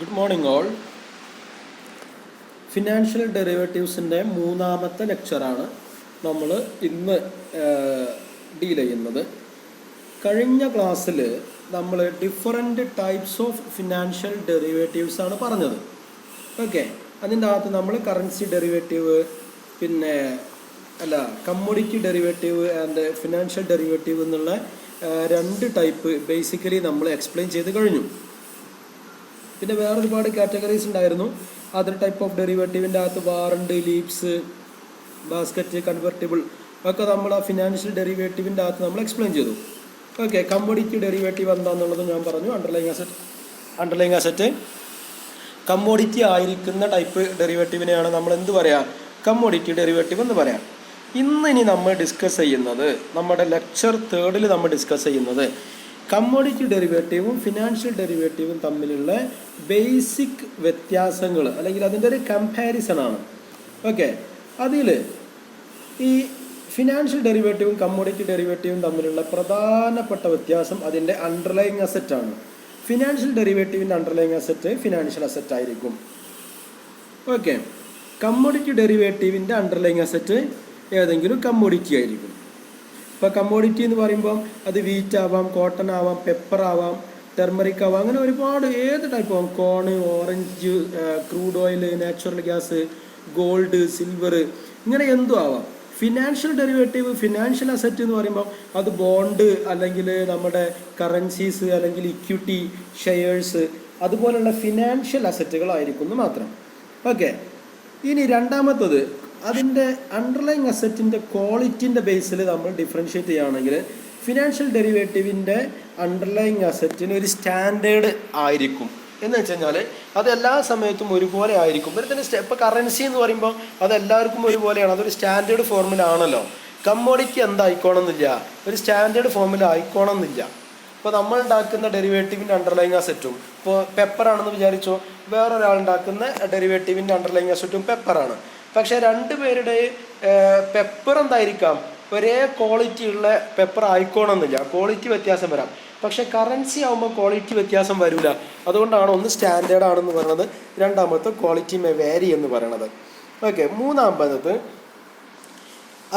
Good morning all. Financial ഡെറിവേറ്റീവ്സിൻ്റെ മൂന്നാമത്തെ ലെക്ചറാണ് നമ്മൾ ഇന്ന് ഡീൽ ചെയ്യുന്നത്. കഴിഞ്ഞ ക്ലാസ്സിൽ നമ്മൾ different types of financial derivatives ആണ് പറഞ്ഞത്. ഓക്കെ, അതിൻ്റെ അകത്ത് നമ്മൾ കറൻസി ഡെറിവേറ്റീവ്, പിന്നെ commodity derivative and financial derivative എന്നുള്ള രണ്ട് ടൈപ്പ് ബേസിക്കലി നമ്മൾ എക്സ്പ്ലെയിൻ ചെയ്ത് കഴിഞ്ഞു. പിന്നെ വേറെ ഒരുപാട് കാറ്റഗറീസ് ഉണ്ടായിരുന്നു. അതർ ടൈപ്പ് ഓഫ് ഡെറിവേറ്റീവിൻ്റെ അകത്ത് വാറണ്ട്, ലീപ്സ്, ബാസ്ക്കറ്റ്, കൺവെർട്ടിബിൾ ഒക്കെ നമ്മൾ ആ ഫിനാൻഷ്യൽ ഡെറിവേറ്റീവിൻ്റെ അകത്ത് നമ്മൾ എക്സ്പ്ലെയിൻ ചെയ്തു. ഓക്കെ, കമ്മോഡിറ്റി ഡെറിവേറ്റീവ് എന്താണെന്നുള്ളത് ഞാൻ പറഞ്ഞു. അണ്ടർലൈങ് അസറ്റ് കമ്മോഡിറ്റി ആയിരിക്കുന്ന ടൈപ്പ് ഡെറിവേറ്റീവിനെയാണ് നമ്മൾ എന്ത് പറയാം, കമ്മോഡിറ്റി ഡെറിവേറ്റീവ് എന്ന് പറയാം. ഇനി നമ്മൾ ഡിസ്കസ് ചെയ്യുന്നത്, നമ്മുടെ ലെക്ചർ 3 നമ്മൾ ഡിസ്കസ് ചെയ്യുന്നത് കമ്മോഡിറ്റി ഡെറിവേറ്റീവും ഫിനാൻഷ്യൽ ഡെറിവേറ്റീവും തമ്മിലുള്ള ബേസിക് വ്യത്യാസങ്ങൾ അല്ലെങ്കിൽ അതിൻ്റെ ഒരു കമ്പാരിസൺ ആണ്. ഓക്കെ, അതിൽ ഈ ഫിനാൻഷ്യൽ ഡെറിവേറ്റീവും കമ്മോഡിറ്റി ഡെറിവേറ്റീവും തമ്മിലുള്ള പ്രധാനപ്പെട്ട വ്യത്യാസം അതിൻ്റെ അണ്ടർലൈങ് അസറ്റ് ആണ്. ഫിനാൻഷ്യൽ ഡെറിവേറ്റീവിൻ്റെ അണ്ടർലൈങ് അസറ്റ് ഫിനാൻഷ്യൽ അസറ്റ് ആയിരിക്കും. ഓക്കെ, കമ്മോഡിറ്റി ഡെറിവേറ്റീവിൻ്റെ അണ്ടർലൈങ് അസറ്റ് ഏതെങ്കിലും കമ്മോഡിറ്റി ആയിരിക്കും. ഇപ്പോൾ കമ്മോഡിറ്റി എന്ന് പറയുമ്പം അത് വീറ്റ് ആവാം, കോട്ടൺ ആവാം, പെപ്പർ ആവാം, ടെർമറിക് ആവാം, അങ്ങനെ ഒരുപാട് ഏത് ടൈപ്പ് ആവാം. Cone, orange, crude oil, natural gas, gold, silver, ഇങ്ങനെ എന്തും ആവാം. ഫിനാൻഷ്യൽ ഡെറിവേറ്റീവ്, ഫിനാൻഷ്യൽ അസറ്റ് എന്ന് പറയുമ്പോൾ അത് ബോണ്ട് അല്ലെങ്കിൽ നമ്മുടെ കറൻസീസ് അല്ലെങ്കിൽ ഇക്വിറ്റി, ഷെയർസ്, അതുപോലുള്ള ഫിനാൻഷ്യൽ അസറ്റുകളായിരിക്കും മാത്രം. ഓക്കെ, ഇനി രണ്ടാമത്തത് അതിൻ്റെ അണ്ടർലൈങ് അസറ്റിൻ്റെ ക്വാളിറ്റിൻ്റെ ബേസിൽ നമ്മൾ ഡിഫറൻഷ്യേറ്റ് ചെയ്യുകയാണെങ്കിൽ ഫിനാൻഷ്യൽ ഡെറിവേറ്റീവിൻ്റെ അണ്ടർലൈങ് അസറ്റിന് ഒരു സ്റ്റാൻഡേർഡ് ആയിരിക്കും. എന്ന് വെച്ച് കഴിഞ്ഞാൽ അത് എല്ലാ സമയത്തും ഒരുപോലെ ആയിരിക്കും. ഇപ്പോൾ കറൻസി എന്ന് പറയുമ്പോൾ അത് എല്ലാവർക്കും ഒരുപോലെയാണ്, അതൊരു സ്റ്റാൻഡേർഡ് ഫോർമുല ആണല്ലോ. കമ്മോഡിറ്റി എന്തായിക്കോണമെന്നില്ല, ഒരു സ്റ്റാൻഡേർഡ് ഫോർമുല ആയിക്കോണമെന്നില്ല. ഇപ്പോൾ നമ്മൾ ഉണ്ടാക്കുന്ന ഡെറിവേറ്റീവിൻ്റെ അണ്ടർലൈങ് അസറ്റും, ഇപ്പോൾ പെപ്പറാണെന്ന് വിചാരിച്ചോ, വേറൊരാളുണ്ടാക്കുന്ന ഡെറിവേറ്റീവിൻ്റെ അണ്ടർലൈങ് അസറ്റും പെപ്പറാണ്. പക്ഷേ രണ്ടുപേരുടെ പെപ്പർ എന്തായിരിക്കാം, ഒരേ ക്വാളിറ്റി ഉള്ള പെപ്പർ ആയിക്കോണമെന്നില്ല, ക്വാളിറ്റി വ്യത്യാസം വരാം. പക്ഷേ കറൻസി ആകുമ്പോൾ ക്വാളിറ്റി വ്യത്യാസം വരില്ല. അതുകൊണ്ടാണ് ഒന്ന് സ്റ്റാൻഡേർഡ് ആണെന്ന് പറയുന്നത്, രണ്ടാമത്തെ ക്വാളിറ്റി മേ വേരി എന്ന് പറയുന്നത്. ഓക്കെ, മൂന്നാമത്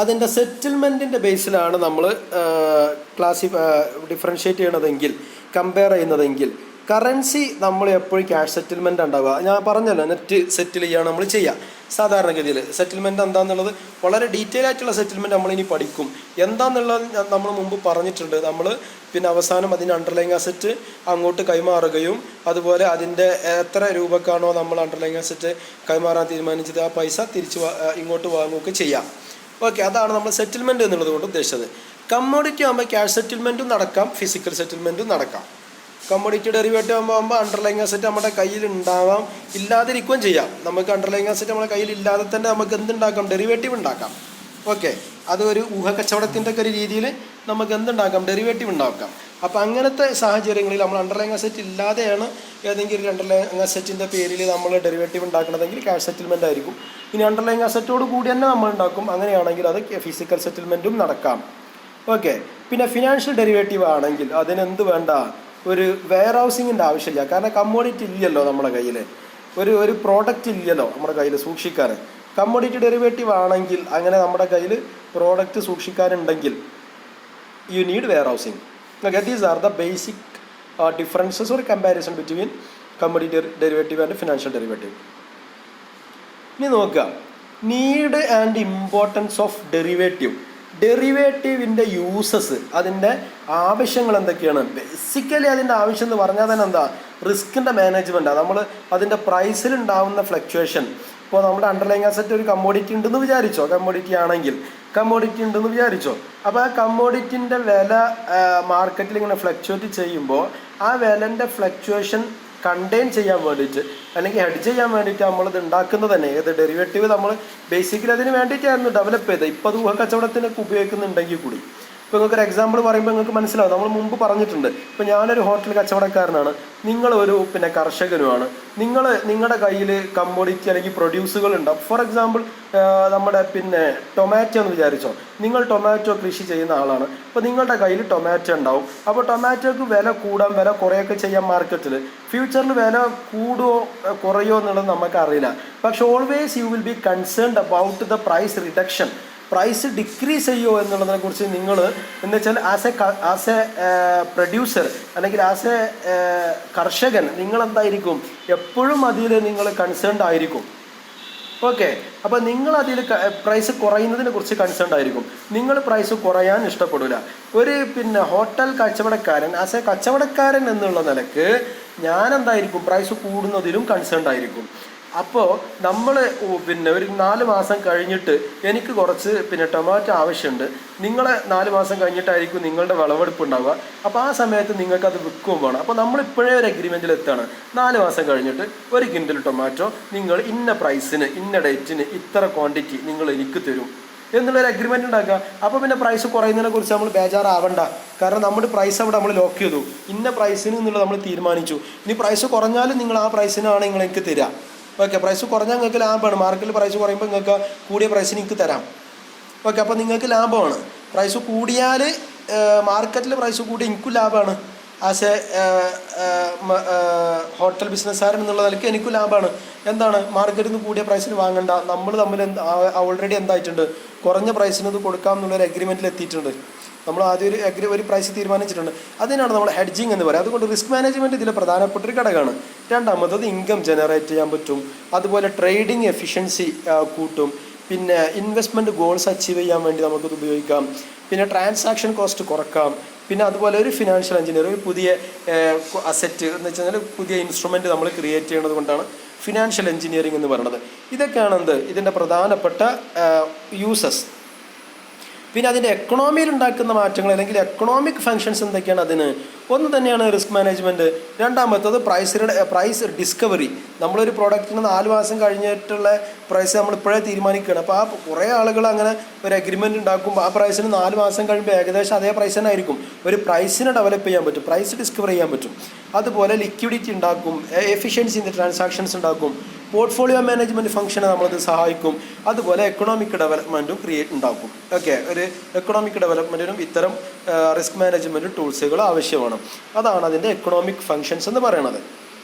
അതിൻ്റെ സെറ്റിൽമെൻറ്റിൻ്റെ ബേസിലാണ് നമ്മൾ ഡിഫറൻഷ്യേറ്റ് ചെയ്യണതെങ്കിൽ, കമ്പയർ ചെയ്യുന്നതെങ്കിൽ കറൻസി നമ്മൾ എപ്പോഴും ക്യാഷ് സെറ്റിൽമെൻ്റ് ഉണ്ടാവുക. ഞാൻ പറഞ്ഞല്ലോ, നെറ്റ് സെറ്റിൽ ചെയ്യുകയാണ് നമ്മൾ ചെയ്യുക സാധാരണഗതിയിൽ. സെറ്റിൽമെൻറ്റ് എന്താണെന്നുള്ളത് വളരെ ഡീറ്റെയിൽ ആയിട്ടുള്ള സെറ്റിൽമെൻറ്റ് നമ്മളിനി പഠിക്കും. എന്താണെന്നുള്ളത് നമ്മൾ മുമ്പ് പറഞ്ഞിട്ടുണ്ട്. നമ്മൾ പിന്നെ അവസാനം അതിൻ്റെ അണ്ടർലൈങ് അസറ്റ് അങ്ങോട്ട് കൈമാറുകയും അതുപോലെ അതിൻ്റെ എത്ര രൂപക്കാണോ നമ്മൾ അണ്ടർലൈങ് അസറ്റ് കൈമാറാൻ തീരുമാനിച്ചത് ആ പൈസ തിരിച്ച് ഇങ്ങോട്ട് വാങ്ങുകയൊക്കെ ചെയ്യാം. ഓക്കെ, അതാണ് നമ്മൾ സെറ്റിൽമെൻറ്റ് എന്നുള്ളത് കൊണ്ട് ഉദ്ദേശിച്ചത്. കമ്മോഡിറ്റി ആകുമ്പോൾ ക്യാഷ് സെറ്റിൽമെൻറ്റും നടക്കാം, ഫിസിക്കൽ സെറ്റിൽമെൻറ്റും നടക്കാം. കമ്മോഡിറ്റി ഡെറിവേറ്റീവ് ആകുമ്പോൾ അണ്ടർലൈങ് അസറ്റ് നമ്മുടെ കയ്യിൽ ഉണ്ടാവാം, ഇല്ലാതിരിക്കുകയും ചെയ്യാം. നമുക്ക് അണ്ടർലൈങ് അസറ്റ് നമ്മുടെ കയ്യിൽ ഇല്ലാതെ തന്നെ നമുക്ക് എന്തുണ്ടാക്കാം, ഡെറിവേറ്റീവ് ഉണ്ടാക്കാം. ഓക്കെ, അത് ഒരു ഊഹക്കച്ചവടത്തിൻ്റെ ഒക്കെ ഒരു രീതിയിൽ നമുക്ക് എന്തുണ്ടാക്കാം, ഡെറിവേറ്റീവ് ഉണ്ടാക്കാം. അപ്പോൾ അങ്ങനത്തെ സാഹചര്യങ്ങളിൽ നമ്മൾ അണ്ടർലൈങ് അസറ്റ് ഇല്ലാതെയാണ് ഏതെങ്കിലും ഒരു അണ്ടർലൈങ് അസറ്റിൻ്റെ പേരിൽ നമ്മൾ ഡെറിവേറ്റീവ് ഉണ്ടാക്കണമെങ്കിൽ ക്യാഷ് സെറ്റിൽമെൻ്റ് ആയിരിക്കും. ഇനി അണ്ടർലൈങ് അസറ്റോട് കൂടി തന്നെ നമ്മൾ ഉണ്ടാക്കും, അങ്ങനെയാണെങ്കിൽ അത് ഫിസിക്കൽ സെറ്റിൽമെൻറ്റും നടക്കാം. ഓക്കെ, പിന്നെ ഫിനാൻഷ്യൽ ഡെറിവേറ്റീവ് ആണെങ്കിൽ അതിനെന്ത് വേണ്ട, ഒരു വെയർ ഹൗസിങ്ങിൻ്റെ ആവശ്യമില്ല. കാരണം കമ്മോഡിറ്റി ഇല്ലല്ലോ നമ്മുടെ കയ്യിൽ, ഒരു പ്രോഡക്റ്റ് ഇല്ലല്ലോ നമ്മുടെ കയ്യിൽ സൂക്ഷിക്കാൻ. കമ്മോഡിറ്റി ഡെറിവേറ്റീവ് ആണെങ്കിൽ അങ്ങനെ നമ്മുടെ കയ്യിൽ പ്രോഡക്റ്റ് സൂക്ഷിക്കാനുണ്ടെങ്കിൽ you need warehousing. Okay, these are the basic differences or comparison between commodity derivative and financial derivative. ഇനി നോക്കുക, need and importance of derivative. ഡെറിവേറ്റീവിൻ്റെ യൂസസ്, അതിൻ്റെ ആവശ്യങ്ങൾ എന്തൊക്കെയാണ്? ബേസിക്കലി അതിൻ്റെ ആവശ്യം എന്ന് പറഞ്ഞാൽ തന്നെ എന്താ, റിസ്കിൻ്റെ മാനേജ്മെൻറ്റാണ്. നമ്മൾ അതിൻ്റെ പ്രൈസിലുണ്ടാവുന്ന ഫ്ലക്ച്വേഷൻ. ഇപ്പോൾ നമ്മുടെ അണ്ടർലൈങ് അസറ്റ് ഒരു കമ്മോഡിറ്റി ഉണ്ടെന്ന് വിചാരിച്ചോ, കമ്മോഡിറ്റി ആണെങ്കിൽ കമ്മോഡിറ്റി ഉണ്ടെന്ന് വിചാരിച്ചോ, അപ്പോൾ ആ കമ്മോഡിറ്റിൻ്റെ വില മാർക്കറ്റിൽ ഇങ്ങനെ ഫ്ലക്ച്വേറ്റ് ചെയ്യുമ്പോൾ ആ വിലൻ്റെ ഫ്ലക്ച്വേഷൻ കണ്ടെയ്ൻ ചെയ്യാൻ വേണ്ടിയിട്ട് അല്ലെങ്കിൽ ഹെഡ് ചെയ്യാൻ വേണ്ടിയിട്ട് നമ്മളിത് ഉണ്ടാക്കുന്നത് തന്നെ ഏത് ഡെറിവേറ്റീവ് നമ്മൾ ബേസിക്കലി അതിന് വേണ്ടിയിട്ടായിരുന്നു ഡെവലപ്പ് ചെയ്തത്. ഇപ്പോൾ അത് ഊഹക്കച്ചവടത്തിനൊക്കെ ഉപയോഗിക്കുന്നുണ്ടെങ്കിൽ കൂടി. ഇപ്പോൾ നിങ്ങൾക്ക് ഒരു എക്സാമ്പിൾ പറയുമ്പോൾ നിങ്ങൾക്ക് മനസ്സിലാവും. നമ്മൾ മുമ്പ് പറഞ്ഞിട്ടുണ്ട്. ഇപ്പോൾ ഞാനൊരു ഹോട്ടൽ കച്ചവടക്കാരനാണ്, നിങ്ങളൊരു കർഷകനുമാണ്. നിങ്ങളുടെ കയ്യിൽ കമ്മോഡിറ്റി അല്ലെങ്കിൽ പ്രൊഡ്യൂസുകൾ ഉണ്ടാവും. ഫോർ എക്സാമ്പിൾ നമ്മുടെ ടൊമാറ്റോ എന്ന് വിചാരിച്ചോ. നിങ്ങൾ ടൊമാറ്റോ കൃഷി ചെയ്യുന്ന ആളാണ്. അപ്പോൾ നിങ്ങളുടെ കയ്യിൽ ടൊമാറ്റോ ഉണ്ടാവും. അപ്പോൾ ടൊമാറ്റോക്ക് വില കൂടാൻ വില കുറയൊക്കെ ചെയ്യാം മാർക്കറ്റിൽ. ഫ്യൂച്ചറിൽ വില കൂടുമോ കുറയോ എന്നുള്ളത് നമുക്കറിയില്ല. പക്ഷെ always you will be concerned about the price reduction. Price decrease ചെയ്യുമോ എന്നുള്ളതിനെ കുറിച്ച് നിങ്ങൾ എന്ന് വെച്ചാൽ ആസ് എ പ്രൊഡ്യൂസർ അല്ലെങ്കിൽ ആസ് എ കർഷകൻ നിങ്ങളെന്തായിരിക്കും എപ്പോഴും അതിൽ നിങ്ങൾ കൺസേൺഡ് ആയിരിക്കും. ഓക്കെ, അപ്പോൾ നിങ്ങൾ അതിൽ പ്രൈസ് കുറയുന്നതിനെ കുറിച്ച് കൺസേൺഡ് ആയിരിക്കും. നിങ്ങൾ പ്രൈസ് കുറയാൻ ഇഷ്ടപ്പെടില്ല. ഒരു ഹോട്ടൽ കച്ചവടക്കാരൻ ആസ് എ കച്ചവടക്കാരൻ എന്നുള്ള നിലക്ക് ഞാൻ എന്തായിരിക്കും പ്രൈസ് കൂടുന്നതിലും കൺസേൺഡ് ആയിരിക്കും. അപ്പോൾ നമ്മൾ ഒരു 4 മാസം കഴിഞ്ഞിട്ട് എനിക്ക് കുറച്ച് ടൊമാറ്റോ ആവശ്യമുണ്ട്. നിങ്ങൾ 4 മാസം കഴിഞ്ഞിട്ടായിരിക്കും നിങ്ങളുടെ വിളവെടുപ്പ് ഉണ്ടാവുക. അപ്പോൾ ആ സമയത്ത് നിങ്ങൾക്കത് വിൽക്കുകയും വേണം. അപ്പോൾ നമ്മളിപ്പോഴേ ഒരു അഗ്രിമെൻറ്റിൽ എത്താണ്. 4 മാസം കഴിഞ്ഞിട്ട് 1 കിൻഡൽ ടൊമാറ്റോ നിങ്ങൾ ഇന്ന പ്രൈസിന് ഇന്ന ഡേറ്റിന് ഇത്ര ക്വാണ്ടിറ്റി നിങ്ങൾ എനിക്ക് തരും എന്നുള്ളൊരു അഗ്രിമെൻറ്റ് ഉണ്ടാക്കുക. അപ്പോൾ പ്രൈസ് കുറയുന്നതിനെ കുറിച്ച് നമ്മൾ ബേജാറാവണ്ട. കാരണം നമ്മുടെ പ്രൈസ് അവിടെ നമ്മൾ ലോക്ക് ചെയ്തു. ഇന്ന പ്രൈസിന് എന്നുള്ളത് നമ്മൾ തീരുമാനിച്ചു. ഇനി പ്രൈസ് കുറഞ്ഞാലും നിങ്ങൾ ആ പ്രൈസിനാണ് നിങ്ങൾ എനിക്ക് തരിക. ഓക്കെ, പ്രൈസ് കുറഞ്ഞാൽ നിങ്ങൾക്ക് ലാഭമാണ്. മാർക്കറ്റിൽ പ്രൈസ് കുറയുമ്പോൾ നിങ്ങൾക്ക് കൂടിയ പ്രൈസിന് എനിക്ക് തരാം. ഓക്കെ, അപ്പോൾ നിങ്ങൾക്ക് ലാഭമാണ്. പ്രൈസ് കൂടിയാൽ മാർക്കറ്റിൽ പ്രൈസ് കൂടി എനിക്കും ലാഭമാണ്. ആസ് എ ഹോട്ടൽ ബിസിനസ്സുകാരൻ എന്നുള്ള നിലയ്ക്ക് എനിക്കും ലാഭമാണ്. എന്താണ്, മാർക്കറ്റിൽ നിന്ന് കൂടിയ പ്രൈസിന് വാങ്ങണ്ട. നമ്മൾ തമ്മിൽ ഓൾറെഡി എന്തായിട്ടുണ്ട്, കുറഞ്ഞ പ്രൈസിന് ഇത് കൊടുക്കാം എന്നുള്ളൊരു അഗ്രിമെൻറ്റിൽ എത്തിയിട്ടുണ്ട്. നമ്മൾ ആദ്യം ഒരു പ്രൈസ് തീരുമാനിച്ചിട്ടുണ്ട്. അതിനാണ് നമ്മൾ ഹെഡ്ജിങ് എന്ന് പറയുക. അതുകൊണ്ട് റിസ്ക് മാനേജ്മെൻറ്റ് ഇതിൽ പ്രധാനപ്പെട്ട ഒരു ഘടകമാണ്. രണ്ടാമത്തത് ഇൻകം ജനറേറ്റ് ചെയ്യാൻ പറ്റും. അതുപോലെ ട്രേഡിങ് എഫിഷ്യൻസി കൂട്ടും. ഇൻവെസ്റ്റ്മെൻറ്റ് ഗോൾസ് അച്ചീവ് ചെയ്യാൻ വേണ്ടി നമുക്കിത് ഉപയോഗിക്കാം. ട്രാൻസാക്ഷൻ കോസ്റ്റ് കുറക്കാം. അതുപോലെ ഒരു ഫിനാൻഷ്യൽ എഞ്ചിനീയർ ഒരു പുതിയ അസറ്റ് എന്ന് വെച്ചാൽ പുതിയ ഇൻസ്ട്രുമെൻറ്റ് നമ്മൾ ക്രിയേറ്റ് ചെയ്യുന്നത് കൊണ്ടാണ് ഫിനാൻഷ്യൽ എഞ്ചിനീയറിംഗ് എന്ന് പറയുന്നത്. ഇതൊക്കെയാണ് ഇതിൻ്റെ പ്രധാനപ്പെട്ട യൂസസ്. അതിൻ്റെ എക്കണോമിയിൽ ഉണ്ടാക്കുന്ന മാറ്റങ്ങൾ അല്ലെങ്കിൽ എക്കണോമിക് ഫങ്ഷൻസ് എന്തൊക്കെയാണ് അതിന്? ഒന്ന് തന്നെയാണ് റിസ്ക് മാനേജ്മെൻറ്റ്. രണ്ടാമത്തത് പ്രൈസ് ഡിസ്കവറി. നമ്മളൊരു പ്രോഡക്റ്റിന് 4 മാസം കഴിഞ്ഞിട്ടുള്ള പ്രൈസ് നമ്മൾ ഇപ്പോഴേ തീരുമാനിക്കുകയാണ്. അപ്പോൾ കുറേ ആളുകൾ അങ്ങനെ ഒരു അഗ്രിമെൻറ്റ് ഉണ്ടാക്കുമ്പോൾ ആ പ്രൈസിന് 4 മാസം കഴിയുമ്പോൾ ഏകദേശം അതേ പ്രൈസ് തന്നെ ആയിരിക്കും. ഒരു പ്രൈസിനെ ഡെവലപ്പ് ചെയ്യാൻ പറ്റും, പ്രൈസ് ഡിസ്കവർ ചെയ്യാൻ പറ്റും. അതുപോലെ ലിക്വിഡിറ്റി ഉണ്ടാക്കും, എഫിഷ്യൻസി ഇൻ ദ ട്രാൻസാക്ഷൻസ് ഉണ്ടാക്കും, പോർട്ട്ഫോളിയോ മാനേജ്മെൻറ്റ് ഫംഗ്ഷനെ നമ്മളത് സഹായിക്കും. അതുപോലെ എക്കണോമിക് ഡെവലപ്മെൻറ്റും ഉണ്ടാക്കും. ഓക്കെ, ഒരു എക്കണോമിക് ഡെവലപ്മെൻറ്റിനും ഇത്തരം റിസ്ക് മാനേജ്മെൻറ്റ് ടൂൾസുകൾ ആവശ്യമാണ്. അതാണ് അതിൻ്റെ എക്കണോമിക് ഫങ്ഷൻസ് എന്ന് പറയുന്നത്.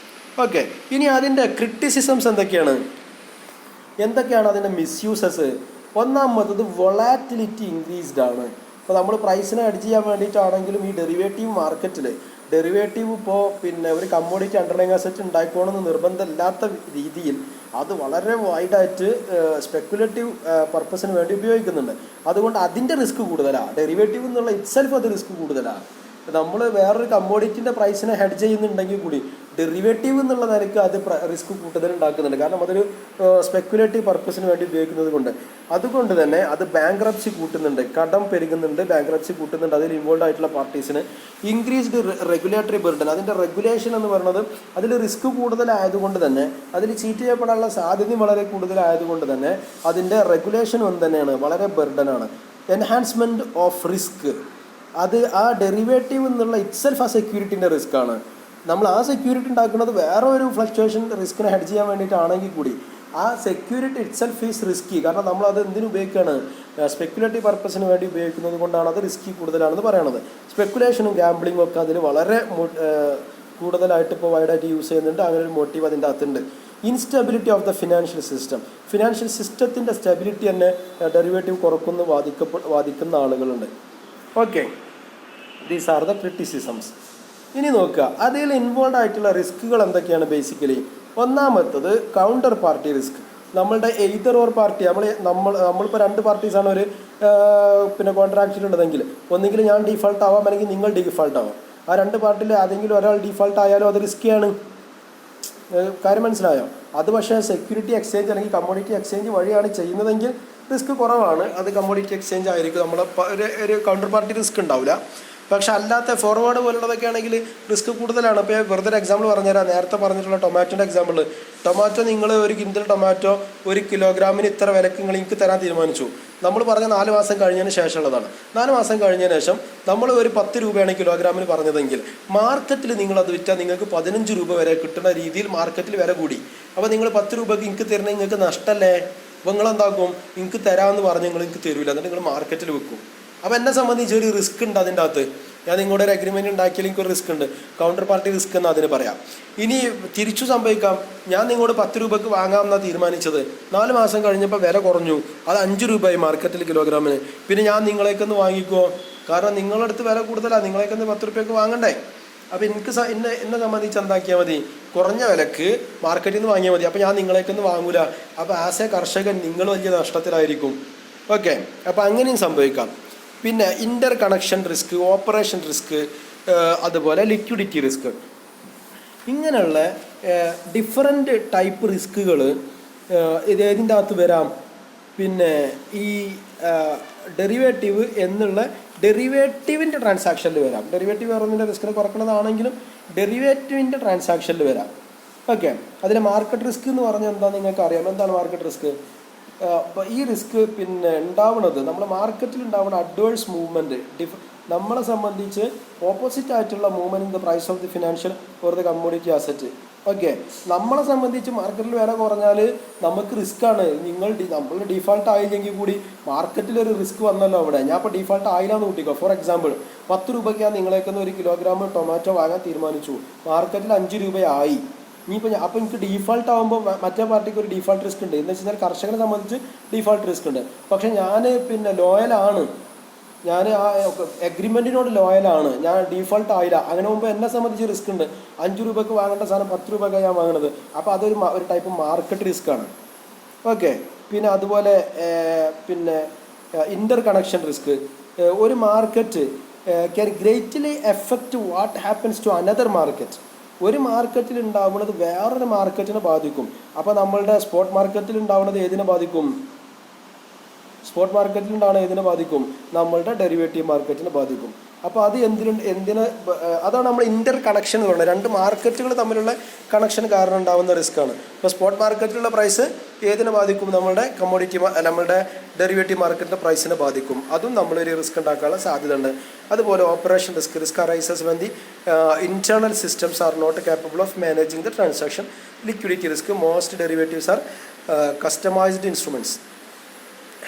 ഓക്കെ, ഇനി അതിൻ്റെ ക്രിറ്റിസിസംസ് എന്തൊക്കെയാണ് അതിൻ്റെ മിസ്യൂസസ്? ഒന്നാമത്തത് വൊളാറ്റിലിറ്റി ഇൻക്രീസ്ഡ് ആണ്. അപ്പോൾ നമ്മൾ പ്രൈസിനെ ഹെഡ്ജ് ചെയ്യാൻ വേണ്ടിയിട്ടാണെങ്കിലും ഈ ഡെറിവേറ്റീവ് മാർക്കറ്റിൽ ഡെറിവേറ്റീവ് ഇപ്പോൾ ഒരു കമ്മോഡിറ്റി അണ്ടർലൈങ് അസറ്റ് ഉണ്ടായിക്കോണമെന്ന് നിർബന്ധമില്ലാത്ത രീതിയിൽ അത് വളരെ വൈഡായിട്ട് സ്പെക്കുലേറ്റീവ് പർപ്പസിന് വേണ്ടി ഉപയോഗിക്കുന്നുണ്ട്. അതുകൊണ്ട് അതിൻ്റെ റിസ്ക് കൂടുതലാണ്. ഡെറിവേറ്റീവ് എന്നുള്ള ഇറ്റ്സെൽഫ് അത് റിസ്ക് കൂടുതലാണ്. നമ്മൾ വേറൊരു കമ്മോഡിറ്റിൻ്റെ പ്രൈസിനെ ഹെഡ് ചെയ്യുന്നുണ്ടെങ്കിൽ കൂടി ഡെറിവേറ്റീവ് എന്നുള്ള നിലയ്ക്ക് അത് റിസ്ക് കൂടുതൽ ഉണ്ടാക്കുന്നുണ്ട്. കാരണം അതൊരു സ്പെക്കുലേറ്റീവ് പർപ്പസിന് വേണ്ടി ഉപയോഗിക്കുന്നത് കൊണ്ട്. അതുകൊണ്ട് തന്നെ അത് ബാങ്ക്രപ്സി കൂട്ടുന്നുണ്ട്, കടം പെരുകുന്നുണ്ട്, ബാങ്ക്രപ്സി കൂട്ടുന്നുണ്ട്. അതിൽ ഇൻവോൾവ് ആയിട്ടുള്ള പാർട്ടീസിന് ഇൻക്രീസ്ഡ് റെഗുലേറ്ററി ബർഡൻ. അതിൻ്റെ റെഗുലേഷൻ എന്ന് പറയുന്നത് അതിൽ റിസ്ക് കൂടുതലായതുകൊണ്ട് തന്നെ, അതിൽ ചീറ്റ് ചെയ്യപ്പെടാനുള്ള സാധ്യതയും വളരെ കൂടുതലായതുകൊണ്ട് തന്നെ അതിൻ്റെ റെഗുലേഷൻ ഒന്ന് തന്നെയാണ് വളരെ ബർഡനാണ്. എൻഹാൻസ്മെൻറ്റ് ഓഫ് റിസ്ക്, അത് ആ ഡെറിവേറ്റീവ് എന്നുള്ള ഇറ്റ്സെൽഫ് ആ സെക്യൂരിറ്റിൻ്റെ റിസ്ക് ആണ്. നമ്മൾ ആ സെക്യൂരിറ്റി ഉണ്ടാക്കുന്നത് വേറെ ഒരു ഫ്ലക്ച്വേഷൻ റിസ്കിനെ ഹെഡ് ചെയ്യാൻ വേണ്ടിയിട്ടാണെങ്കിൽ കൂടി ആ സെക്യൂരിറ്റി ഇറ്റ്സെൽഫ് ഈസ് റിസ്കി. കാരണം നമ്മളത് എന്തിനു ഉപയോഗിക്കുകയാണ്? സ്പെക്കുലേറ്റീവ് പർപ്പസിന് വേണ്ടി ഉപയോഗിക്കുന്നത് കൊണ്ടാണ് അത് റിസ്കി കൂടുതലാണെന്ന് പറയുന്നത്. സ്പെക്കുലേഷനും ഗാംബ്ലിങ്ങും ഒക്കെ അതിൽ വളരെ കൂടുതലായിട്ട് ഇപ്പോൾ വൈഡായിട്ട് യൂസ് ചെയ്യുന്നുണ്ട്. അങ്ങനെ ഒരു മോട്ടീവ് അതിൻ്റെ അകത്തുണ്ട്. Instability of the financial system. Financial സിസ്റ്റത്തിൻ്റെ സ്റ്റെബിലിറ്റി തന്നെ ഡെറിവേറ്റീവ് കുറക്കുന്നു വാദിക്കുന്ന ആളുകളുണ്ട്. Okay, these are the criticisms. ഇനി നോക്കുക അതിൽ ഇൻവോൾവ് ആയിട്ടുള്ള റിസ്കുകൾ എന്തൊക്കെയാണ്. ബേസിക്കലി ഒന്നാമത്തത് കൗണ്ടർ പാർട്ടി റിസ്ക്. നമ്മളുടെ എയ്തർ ഓർ പാർട്ടി നമ്മളിപ്പോൾ 2 പാർട്ടീസാണ് ഒരു കോൺട്രാക്റ്റിലുള്ളതെങ്കിൽ ഒന്നുകിൽ ഞാൻ ഡീഫാൾട്ട് ആവാം അല്ലെങ്കിൽ നിങ്ങൾ ഡീഫാൾട്ട് ആവാം. ആ 2 പാർട്ടിയിൽ ഏതെങ്കിലും ഒരാൾ ഡീഫാൾട്ട് ആയാലും അത് റിസ്ക്കിയാണ്. കാര്യം മനസ്സിലായോ? അത് പക്ഷേ സെക്യൂരിറ്റി എക്സ്ചേഞ്ച് അല്ലെങ്കിൽ കമ്മോഡിറ്റി എക്സ്ചേഞ്ച് വഴിയാണ് ചെയ്യുന്നതെങ്കിൽ റിസ്ക് കുറവാണ്. അത് കമ്മോഡിറ്റി എക്സ്ചേഞ്ച് ആയിരിക്കും. നമ്മൾ ഒരു കൗണ്ടർ പാർട്ടി റിസ്ക് ഉണ്ടാവില്ല. പക്ഷെ അല്ലാത്ത ഫോർവേഡ് പോലുള്ളതൊക്കെ ആണെങ്കിൽ റിസ്ക് കൂടുതലാണ്. ഇപ്പോൾ വെറുതെ ഒരു എക്സാമ്പിൾ പറഞ്ഞുതരാം. നേരത്തെ പറഞ്ഞിട്ടുള്ള ടൊമാറ്റോൻ്റെ എക്സാമ്പിൾ. ടൊമാറ്റോ നിങ്ങൾ ഒരു കിൻഡൽ ടൊമാറ്റോ 1 കിലോഗ്രാമിന് ഇത്ര വിലക്ക് നിങ്ങൾ എനിക്ക് തരാൻ തീരുമാനിച്ചു. നമ്മൾ പറഞ്ഞ 4 മാസം കഴിഞ്ഞതിന് ശേഷമുള്ളതാണ്. 4 മാസം കഴിഞ്ഞതിന് ശേഷം നമ്മൾ ഒരു 10 രൂപയാണ് കിലോഗ്രാമിന് പറഞ്ഞതെങ്കിൽ മാർക്കറ്റിൽ നിങ്ങളത് വിറ്റാൽ നിങ്ങൾക്ക് 15 രൂപ വരെ കിട്ടുന്ന രീതിയിൽ മാർക്കറ്റിൽ വില കൂടി. അപ്പോൾ നിങ്ങൾ 10 രൂപയ്ക്ക് എനിക്ക് തരുന്ന നിങ്ങൾക്ക് നഷ്ടമല്ലേ? അപ്പോൾ നിങ്ങളെന്താക്കും? എനിക്ക് തരാമെന്ന് പറഞ്ഞ് നിങ്ങൾ എനിക്ക് തരൂല, എന്നിട്ട് നിങ്ങൾ മാർക്കറ്റിൽ വെക്കും. അപ്പോൾ എന്നെ സംബന്ധിച്ച് ഒരു റിസ്ക് ഉണ്ട് അതിൻ്റെ അകത്ത്. ഞാൻ നിങ്ങളുടെ ഒരു അഗ്രിമെൻറ്റ് ഉണ്ടാക്കിയാൽ എനിക്കൊരു റിസ്ക് ഉണ്ട്, കൗണ്ടർ പാർട്ടി റിസ്ക് എന്ന് അതിന് പറയാം. ഇനി തിരിച്ചു സംഭവിക്കാം, ഞാൻ നിങ്ങളോട് 10 രൂപയ്ക്ക് വാങ്ങാമെന്നാണ് തീരുമാനിച്ചത്. 4 മാസം കഴിഞ്ഞപ്പോൾ വില കുറഞ്ഞു, അത് 5 രൂപയായി മാർക്കറ്റിൽ കിലോഗ്രാമിന്. പിന്നെ ഞാൻ നിങ്ങളേക്കൊന്ന് വാങ്ങിക്കുമോ? കാരണം നിങ്ങളുടെ അടുത്ത് വില കൂടുതലാണ്, നിങ്ങളേക്കൊന്ന് 10 രൂപയ്ക്ക് വാങ്ങണ്ടേ? അപ്പോൾ എന്നെ സംബന്ധിച്ച് എന്താക്കിയാൽ മതി? കുറഞ്ഞ വിലക്ക് മാർക്കറ്റിൽ നിന്ന് വാങ്ങിയാൽ മതി. അപ്പോൾ ഞാൻ നിങ്ങളേക്കൊന്ന് വാങ്ങൂല. അപ്പോൾ ആസ് എ കർഷകൻ നിങ്ങൾ വലിയ നഷ്ടത്തിലായിരിക്കും. ഓക്കെ, അപ്പോൾ അങ്ങനെയും സംഭവിക്കാം. പിന്നെ interconnection risk, operation risk, അതുപോലെ ലിക്വിഡിറ്റി റിസ്ക്, ഇങ്ങനെയുള്ള ഡിഫറൻറ്റ് ടൈപ്പ് റിസ്കുകൾ ഏതിൻ്റെ അകത്ത് വരാം? പിന്നെ ഈ ഡെറിവേറ്റീവ് എന്നുള്ള ഡെറിവേറ്റീവിൻ്റെ ട്രാൻസാക്ഷനിൽ വരാം. ഡെറിവേറ്റീവ് വേറൊന്നിൻ്റെ റിസ്കിനെ കുറയ്ക്കുന്നതാണെങ്കിലും ഡെറിവേറ്റീവിൻ്റെ ട്രാൻസാക്ഷനിൽ വരാം. ഓക്കെ, അതിൽ മാർക്കറ്റ് റിസ്ക് എന്ന് പറഞ്ഞാൽ എന്താണെന്ന് നിങ്ങൾക്ക് അറിയാം. എന്താണ് മാർക്കറ്റ് റിസ്ക്? ഈ റിസ്ക് പിന്നെ ഉണ്ടാവുന്നത് നമ്മൾ മാർക്കറ്റിൽ ഉണ്ടാവുന്ന അഡ്വേഴ്സ് മൂവ്മെൻറ്റ്, നമ്മളെ സംബന്ധിച്ച് ഓപ്പോസിറ്റ് ആയിട്ടുള്ള movement in the price of the financial or the commodity asset. Okay, നമ്മളെ സംബന്ധിച്ച് മാർക്കറ്റിൽ വില കുറഞ്ഞാൽ നമുക്ക് റിസ്ക്കാണ്. നമ്മൾ ഡിഫാൾട്ട് ആയില്ലെങ്കിൽ കൂടി മാർക്കറ്റിലൊരു റിസ്ക് വന്നല്ലോ അവിടെ. ഞാൻ ഇപ്പോൾ ഡിഫാൾട്ട് ആയില്ലാന്ന് കൂട്ടിക്കോ. ഫോർ എക്സാമ്പിൾ 10 രൂപയ്ക്ക് ഞാൻ നിങ്ങളേക്കൊന്ന് 1 കിലോഗ്രാം ടൊമാറ്റോ വാങ്ങാൻ തീരുമാനിച്ചു. മാർക്കറ്റിൽ 5 രൂപയായി. ഇനിയിപ്പോൾ അപ്പോൾ എനിക്ക് ഡീഫാൾട്ട് ആകുമ്പോൾ മറ്റേ പാർട്ടിക്ക് ഒരു ഡീഫാൾട്ട് റിസ്ക് ഉണ്ട്. എന്ന് വെച്ച് കഴിഞ്ഞാൽ കർഷകനെ സംബന്ധിച്ച് ഡീഫാൾട്ട് റിസ്ക് ഉണ്ട്. പക്ഷേ ഞാൻ പിന്നെ ലോയലാണ്, ഞാൻ ആ എഗ്രിമെൻറ്റിനോട് ലോയലാണ്, ഞാൻ ഡീഫാൾട്ട് ആയില്ല. അങ്ങനെ മുമ്പ് എന്നെ സംബന്ധിച്ച് റിസ്ക് ഉണ്ട്. 5 രൂപയ്ക്ക് വാങ്ങേണ്ട സാധനം 10 രൂപയ്ക്കാണ് ഞാൻ വാങ്ങുന്നത്. അപ്പോൾ അതൊരു ടൈപ്പ് മാർക്കറ്റ് റിസ്ക്കാണ്. ഓക്കെ, പിന്നെ അതുപോലെ പിന്നെ ഇൻ്റർ കണക്ഷൻ റിസ്ക്. ഒരു market can greatly effect what happens to another market. ഒരു മാർക്കറ്റിൽ ഉണ്ടാവുന്നത് വേറൊരു മാർക്കറ്റിനെ ബാധിക്കും. അപ്പോൾ നമ്മളുടെ സ്പോട്ട് മാർക്കറ്റിൽ ഉണ്ടാവുന്നത് ഏതിനെ ബാധിക്കും? സ്പോട്ട് മാർക്കറ്റിൽ ഉണ്ടാവുന്ന ഏതിനെ ബാധിക്കും? നമ്മളുടെ ഡെറിവേറ്റീവ് മാർക്കറ്റിനെ ബാധിക്കും. അപ്പോൾ അത് അതാണ് നമ്മൾ ഇൻ്റർ കണക്ഷൻ എന്ന് പറയുന്നത്. 2 മാർക്കറ്റുകൾ തമ്മിലുള്ള കണക്ഷൻ കാരണം ഉണ്ടാകുന്ന റിസ്ക്കാണ്. ഇപ്പോൾ സ്പോട്ട് മാർക്കറ്റിലുള്ള പ്രൈസ് ഏതിനെ ബാധിക്കും? നമ്മളുടെ ഡെറിവേറ്റീവ് മാർക്കറ്റിൻ്റെ പ്രൈസിനെ ബാധിക്കും. അതും നമ്മളൊരു റിസ്ക് ഉണ്ടാക്കാനുള്ള സാധ്യത ഉണ്ട്. അതുപോലെ operation risk arises when the internal systems are not capable of managing the transaction. Liquidity risk, most derivatives are customized instruments.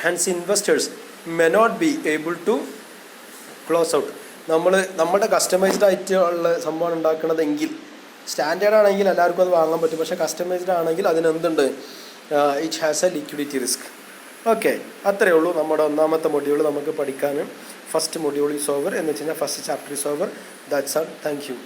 Hence investors may not be able to close out. നമ്മുടെ customised ആയിട്ട് ഉള്ള സംഭവം ഉണ്ടാക്കണതെങ്കിൽ, standard ആണെങ്കിൽ എല്ലാവർക്കും അത് വാങ്ങാൻ പറ്റും. പക്ഷേ കസ്റ്റമൈസ്ഡ് ആണെങ്കിൽ അതിനെന്തുണ്ട്? It has a liquidity risk. Okay, അത്രയേ ഉള്ളൂ നമ്മുടെ ഒന്നാമത്തെ മൊഡ്യൂൾ നമുക്ക് പഠിക്കാൻ. ഫസ്റ്റ് മൊഡ്യൂൾ ഈസ് ഓവർ എന്ന് വെച്ച് കഴിഞ്ഞാൽ first chapter is over. That's all. Thank you.